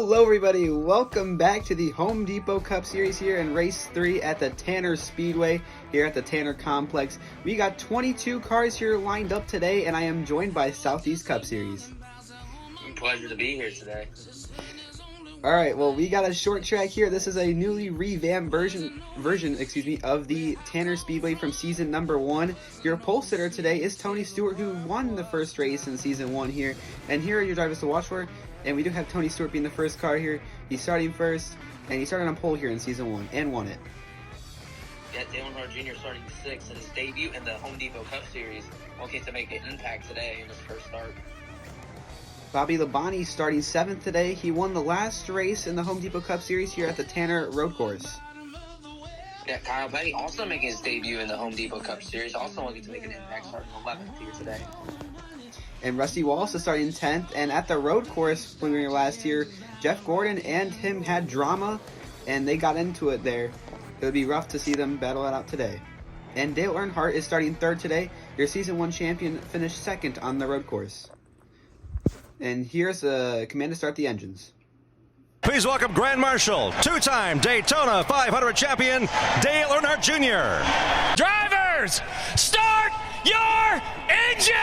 Hello everybody, welcome back to the Home Depot Cup Series here in Race 3 at the Tanner Speedway here at the Tanner Complex. We got 22 cars here lined up today, and I am joined by Southeast Cup Series. Pleasure to be here today. Alright, well, we got a short track here. This is a newly revamped version of the Tanner Speedway from season number 1. Your pole sitter today is Tony Stewart, who won the first race in season 1 here. And here are your drivers to watch for. And we do have Tony Stewart being the first car here. He's starting first, and he started on pole here in season 1 and won it. Yeah, Dale Earnhardt Jr. starting 6th in his debut in the Home Depot Cup Series. Looking to make an impact today in his first start. Bobby Labonte starting 7th today. He won the last race in the Home Depot Cup Series here at the Tanner Road Course. Yeah, Kyle Petty also making his debut in the Home Depot Cup Series. Also looking to make an impact starting 11th here today. And Rusty Wallace is starting 10th. And at the road course when we were last year, Jeff Gordon and him had drama, and they got into it there. It would be rough to see them battle it out today. And Dale Earnhardt is starting 3rd today. Your season 1 champion finished 2nd on the road course. And here's a command to start the engines. Please welcome Grand Marshal, two-time Daytona 500 champion, Dale Earnhardt Jr. Drivers, start your engines!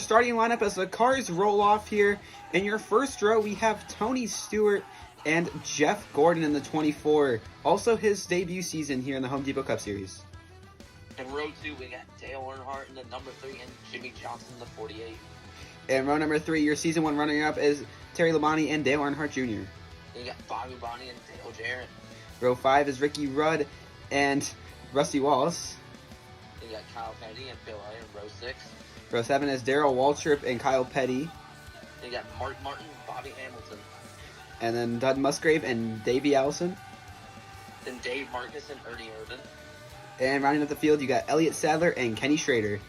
Starting lineup as the cars roll off here. In your first row, we have Tony Stewart and Jeff Gordon in the 24. Also his debut season here in the Home Depot Cup Series. In row 2, we got Dale Earnhardt in the number 3 and Jimmy Johnson in the 48. In row number 3, your season 1 runner-up is Terry Labonte and Dale Earnhardt Jr. Then you got Bobby Labonte and Dale Jarrett. Row 5 is Ricky Rudd and Rusty Wallace. Then you got Kyle Petty and Phil Elliott in row 6. Row 7 is Darrell Waltrip and Kyle Petty. Then you got Mark Martin and Bobby Hamilton. And then Doug Musgrave and Davey Allison. Then Dave Marcus and Ernie Irvin. And rounding up the field, you got Elliott Sadler and Kenny Schrader.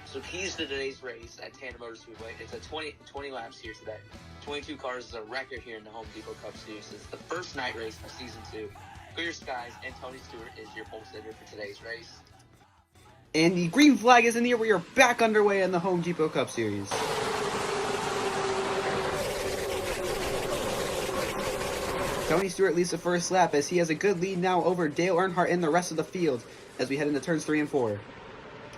So keys to today's race at Tanner Motor Speedway. It's a 20 laps here today. 22 cars is a record here in the Home Depot Cup Series. It's the first night race of Season 2. Clear skies, and Tony Stewart is your pole sitter for today's race. And the green flag is in the air. We are back underway in the Home Depot Cup Series. Tony Stewart leads the first lap as he has a good lead now over Dale Earnhardt and the rest of the field as we head into turns 3 and 4.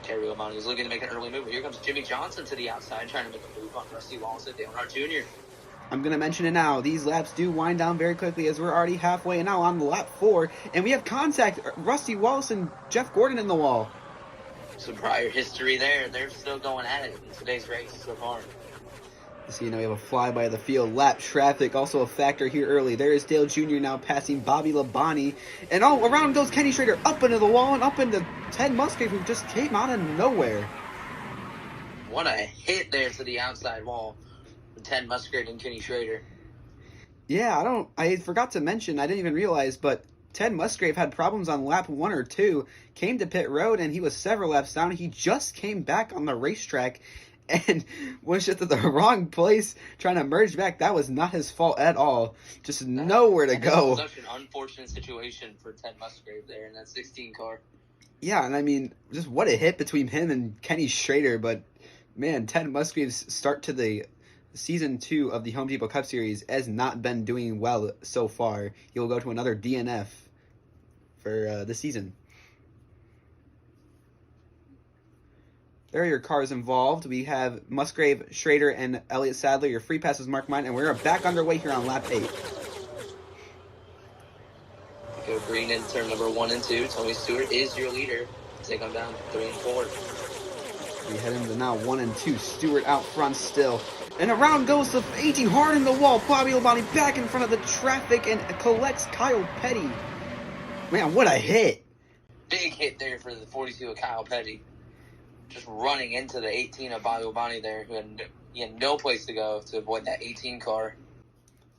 Terry Labonte is looking to make an early move. Here comes Jimmy Johnson to the outside, trying to make a move on Rusty Wallace and Dale Earnhardt Jr. I'm going to mention it now. These laps do wind down very quickly as we're already halfway and now on lap 4. And we have contact, Rusty Wallace and Jeff Gordon in the wall. Some prior history there. They're still going at it in today's race so far. So, we have a flyby of the field. Lap traffic, also a factor here early. There is Dale Jr. now passing Bobby Labonte. And all around goes Kenny Schrader up into the wall and up into Ted Musgrave, who just came out of nowhere. What a hit there to the outside wall from Ted Musgrave and Kenny Schrader. Yeah, I forgot to mention, I didn't even realize, but Ted Musgrave had problems on lap 1 or 2, came to pit road, and he was several laps down. He just came back on the racetrack and was just at the wrong place trying to merge back. That was not his fault at all. Just nowhere to go. Such an unfortunate situation for Ted Musgrave there in that 16 car. Yeah, and I mean, just what a hit between him and Kenny Schrader. But, man, Ted Musgrave's start to the Season 2 of the Home Depot Cup Series has not been doing well so far. He'll go to another DNF for the season. There are your cars involved. We have Musgrave, Schrader, and Elliott Sadler. Your free pass is Mark Mine, and we're back underway here on lap 8. Go Green in turn number 1 and 2. Tony Stewart is your leader. Take him down 3 and 4. We head into now 1 and 2. Stewart out front still. And around goes the 18 hard in the wall. Bobby Labonte back in front of the traffic and collects Kyle Petty. Man, what a hit. Big hit there for the 42 of Kyle Petty. Just running into the 18 of Bobby Labonte there, who had no place to go to avoid that 18 car.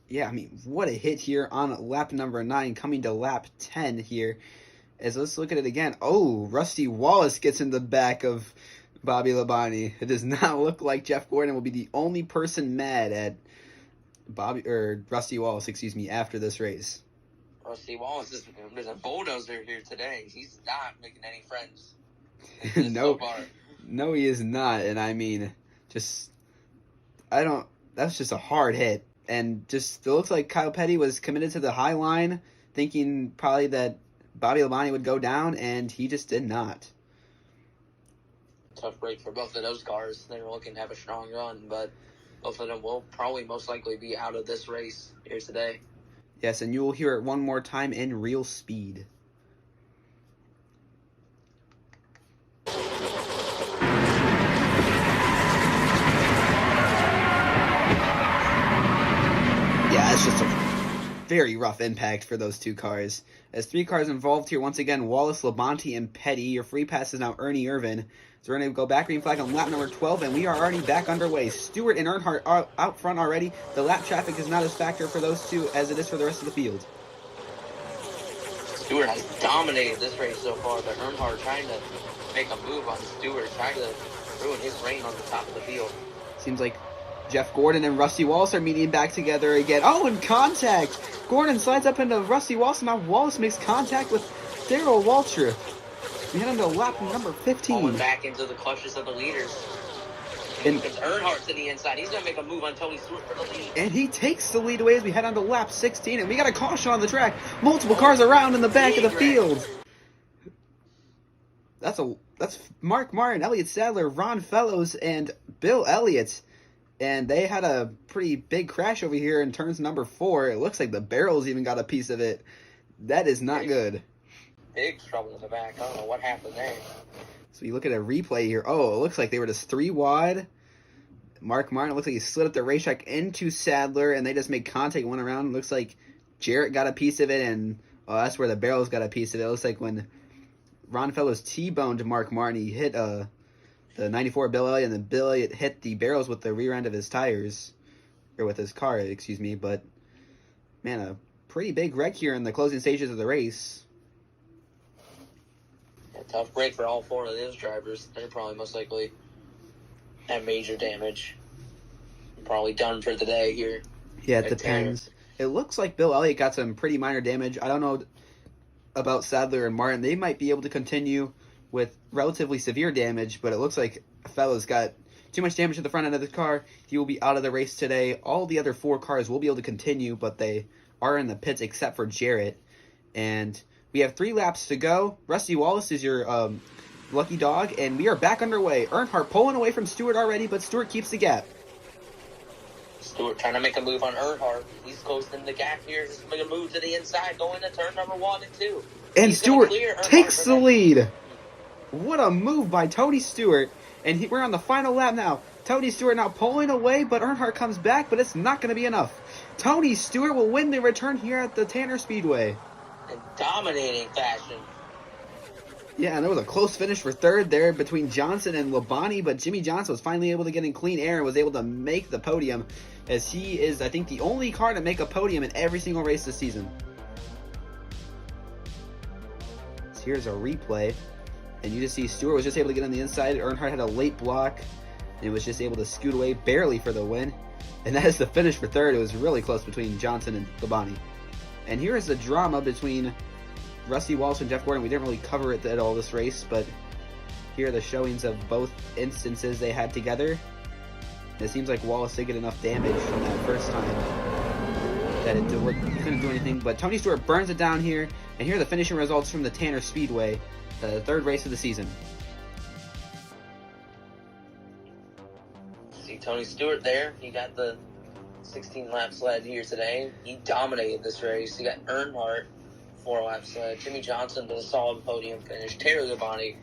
Yeah, I mean, what a hit here on lap number 9, coming to lap 10 here. As let's look at it again. Oh, Rusty Wallace gets in the back of Bobby Labonte. It does not look like Jeff Gordon will be the only person mad at Rusty Wallace, after this race. Rusty Wallace is a bulldozer here today. He's not making any friends. No, so far. No, he is not. And I mean, that's just a hard hit. And just, it looks like Kyle Petty was committed to the high line, thinking probably that Bobby Labonte would go down, and he just did not. Tough break for both of those cars. They were looking to have a strong run, but both of them will probably most likely be out of this race here today. Yes, and you will hear it one more time in real speed. Yeah, it's just a very rough impact for those two cars. As 3 cars involved here, once again, Wallace, Labonte, and Petty. Your free pass is now Ernie Irvin. So we're going to go back green flag on lap number 12, and we are already back underway. Stewart and Earnhardt are out front already. The lap traffic is not as factor for those two as it is for the rest of the field. Stewart has dominated this race so far, but Earnhardt trying to make a move on Stewart, trying to ruin his reign on the top of the field. Seems like Jeff Gordon and Rusty Wallace are meeting back together again. Oh, and contact! Gordon slides up into Rusty Wallace, and now Wallace makes contact with Darrell Waltrip. We head into lap number 15. Going back into the clutches of the leaders. And Earnhardt to the inside. He's going to make a move on Tony Stewart for the lead. And he takes the lead away as we head on to lap 16. And we got a caution on the track. Multiple cars around in the back of the field. That's Mark Martin, Elliott Sadler, Ron Fellows, and Bill Elliott. And they had a pretty big crash over here in turns number 4. It looks like the barrels even got a piece of it. That is not good. Big trouble in the back. I don't know what happened there. So you look at a replay here. Oh, it looks like they were just 3 wide. Mark Martin, it looks like he slid up the racetrack into Sadler, and they just made contact, went around. It looks like Jarrett got a piece of it, and that's where the barrels got a piece of it. It looks like when Ron Fellows T-boned Mark Martin, he hit the 94 Bill Elliott, and then Bill Elliott hit the barrels with the rear end of his tires, or with his car, But, man, a pretty big wreck here in the closing stages of the race. A tough break for all 4 of those drivers. They're probably most likely have major damage. Probably done for the day here. Yeah, it depends. It looks like Bill Elliott got some pretty minor damage. I don't know about Sadler and Martin. They might be able to continue with relatively severe damage, but it looks like Fellows got too much damage to the front end of the car. He will be out of the race today. All the other 4 cars will be able to continue, but they are in the pits except for Jarrett. And we have 3 laps to go. Rusty Wallace is your lucky dog, and we are back underway. Earnhardt pulling away from Stewart already, but Stewart keeps the gap. Stewart trying to make a move on Earnhardt. He's closing the gap here. He's making a move to the inside, going to turn number 1 and 2. And Stewart takes the lead. What a move by Tony Stewart. And we're on the final lap now. Tony Stewart now pulling away, but Earnhardt comes back, but it's not going to be enough. Tony Stewart will win the return here at the Tanner Speedway. In dominating fashion. Yeah, and there was a close finish for third there between Johnson and Labonte, but Jimmy Johnson was finally able to get in clean air and was able to make the podium, as he is, I think, the only car to make a podium in every single race this season. So here's a replay, and you just see Stewart was just able to get on the inside. Earnhardt had a late block, and was just able to scoot away barely for the win. And that is the finish for third. It was really close between Johnson and Labonte. And here is the drama between Rusty Wallace and Jeff Gordon. We didn't really cover it at all this race, but here are the showings of both instances they had together. And it seems like Wallace did get enough damage from that first time that he couldn't do anything. But Tony Stewart burns it down here, and here are the finishing results from the Tanner Speedway, the 3rd race of the season. See Tony Stewart there. He got the 16 lap sled here today. He dominated this race. He got Earnhardt 4 laps. Jimmy Johnson with a solid podium finish. Taylor Labonte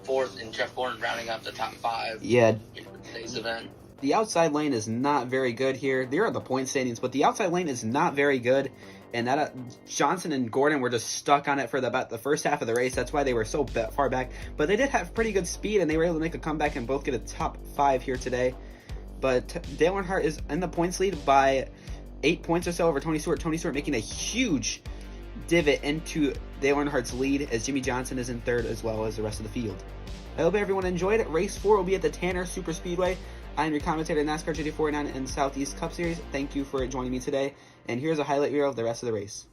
4th, and Jeff Gordon rounding up the top 5. Yeah. In today's event. The outside lane is not very good here. They're at the point standings, but the outside lane is not very good. And that Johnson and Gordon were just stuck on it for about the first half of the race. That's why they were so far back. But they did have pretty good speed, and they were able to make a comeback and both get a top 5 here today. But Dale Earnhardt is in the points lead by 8 points or so over Tony Stewart. Tony Stewart making a huge divot into Dale Earnhardt's lead as Jimmy Johnson is in 3rd as well as the rest of the field. I hope everyone enjoyed it. Race 4 will be at the Tanner Super Speedway. I'm your commentator, NASCAR GT49 and Southeast Cup Series. Thank you for joining me today. And here's a highlight reel of the rest of the race.